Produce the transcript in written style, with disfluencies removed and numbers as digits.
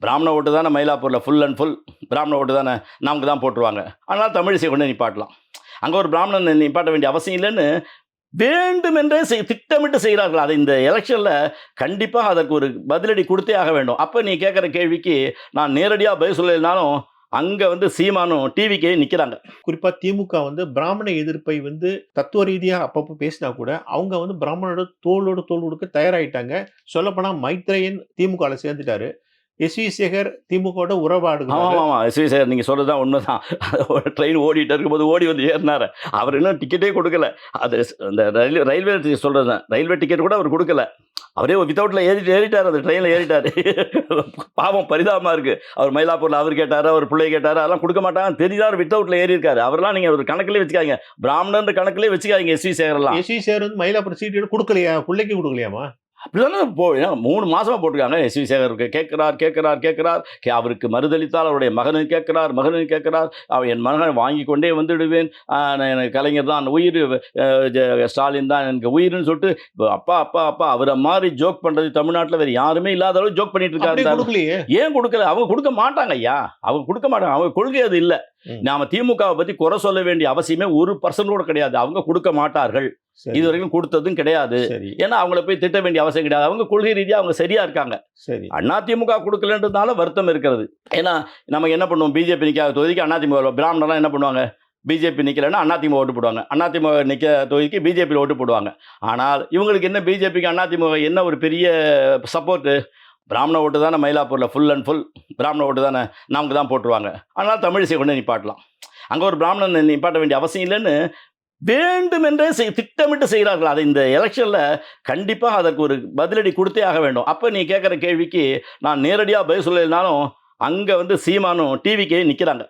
பிராமண ஓட்டு தானே மயிலாப்பூரில் ஃபுல் அண்ட் ஃபுல் பிராமண ஓட்டு தானே நமக்கு தான் போட்டுருவாங்க. அதனால் தமிழிசை கொண்டு நிப்பாட்டலாம். அங்கே ஒரு பிராமணன் நிப்பாட்ட வேண்டிய அவசியம் இல்லைன்னு வேண்டுமென்றே திட்டமிட்டு செய்கிறார்கள். அதை இந்த எலெக்ஷனில் கண்டிப்பாக அதற்கு ஒரு பதிலடி கொடுத்தே ஆக வேண்டும். அப்போ நீ கேட்குற கேள்விக்கு நான் நேரடியாக பதில் சொல்லலைனாலும் அங்கே சீமானும் டிவிக்கே நிற்கிறாங்க. குறிப்பா திமுக பிராமண எதிர்ப்பை தத்துவ ரீதியா அப்பப்போ பேசினா கூட அவங்க பிராமணோட தோளோடு தோள் கொடுக்க தயாராயிட்டாங்க. சொல்லப்போனா மைத்ரேயன் திமுகவில் சேர்ந்துட்டாரு. எஸ்.வி. சேகர் திமுகவோட உறவாடுகிறாரு. ஆமாம் ஆமாம் எஸ்.வி. சேகர் நீங்கள் சொல்கிறது தான் உண்மை தான். ட்ரெயின் ஓடிட்டு இருக்கும்போது ஓடி வந்து ஏறினார். அவர் இன்னும் டிக்கெட்டே கொடுக்கல. அது அந்த ரயில்வே சொல்கிறது தான். ரயில்வே டிக்கெட் கூட அவர் கொடுக்கல. அவரே வித்தவுட்டில் ஏறிட்டார். அந்த ட்ரெயினில் ஏறிட்டார். பாவம் பரிதாபமாக இருக்குது. அவர் மயிலாப்பூரில் அவர் கேட்டார், அவர் பிள்ளை கேட்டார், அதெல்லாம் கொடுக்க மாட்டாங்க தெரிஞ்சார். வித்தவுட்டில் ஏறி இருக்காரு. அவரெல்லாம் நீங்கள் ஒரு கணக்கிலே வச்சுக்காங்க. பிராமணன்ற கணக்கிலே வச்சுக்காதீங்க எஸ்.வி. சேகர்லாம். எஸ்.வி. சேகர் மயிலாப்பூர் சீட்டு கொடுக்கலையா, பிள்ளைக்கு கொடுக்கலையாமா? அப்படிதானே 3 மாதமாக போட்டிருக்காங்க. எஸ்.வி. சேகருக்கு கேட்கிறார். அவருக்கு மறுதளித்தால் அவருடைய மகனும் கேட்கிறார். என் மகனை வாங்கி கொண்டே வந்துடுவேன். எனக்கு கலைஞர் தான் உயிர், ஸ்டாலின் தான் எனக்கு உயிர்னு சொல்லிட்டு அப்பா அவரை மாதிரி ஜோக் பண்ணுறது தமிழ்நாட்டில் வேறு யாருமே இல்லாத அளவு ஜோக் பண்ணிட்டு இருக்காரு. ஏன் கொடுக்கல? அவங்க கொடுக்க மாட்டாங்க ஐயா. அவங்க கொடுக்க மாட்டாங்க. அவங்க கொள்கை அது இல்லை. நாம திமுகவை பற்றி குறை சொல்ல வேண்டிய அவசியமே 1% கூட கிடையாது. அவங்க கொடுக்க மாட்டார்கள். இதுவரைக்கும் கொடுத்ததும் கிடையாது. ஏன்னா அவங்கள போய் திட்ட வேண்டிய அவசியம் கிடையாது. அவங்க கொள்கை ரீதியாக அவங்க சரியா இருக்காங்க. அதிமுக கொடுக்கலன்றதுனால வருத்தம் இருக்கிறது. ஏன்னா நம்ம என்ன பண்ணுவோம், பிஜேபி நிற்காத தொகுதிக்கு அதிமுக பிராமணர்லாம் என்ன பண்ணுவாங்க, பிஜேபி நிற்கலைன்னா அதிமுக ஓட்டு போடுவாங்க. அதிமுக நிற்க தொகுதிக்கு பிஜேபியில் ஓட்டு போடுவாங்க. ஆனால் இவங்களுக்கு என்ன, பிஜேபிக்கு அதிமுக என்ன ஒரு பெரிய சப்போர்ட்டு? பிராமண ஓட்டு தானே மயிலாப்பூரில் ஃபுல் அண்ட் ஃபுல் பிராமண ஓட்டு தானே நமக்கு தான் போட்டுருவாங்க. அதனால் தமிழிசை கொண்டு நிப்பாட்டலாம். அங்கே ஒரு பிராமணன் நிப்பாட்ட வேண்டிய அவசியம் இல்லைன்னு வேண்டுமென்றே திட்டமிட்டு செய்கிறார்கள். அதை இந்த எலெக்ஷனில் கண்டிப்பாக அதற்கு ஒரு பதிலடி கொடுத்தே ஆக வேண்டும். அப்போ நீ கேட்குற கேள்விக்கு நான் நேரடியாக பதில் சொல்லலைனாலும் அங்கே சீமானும் டிவிக்கே நிற்கிறாங்க.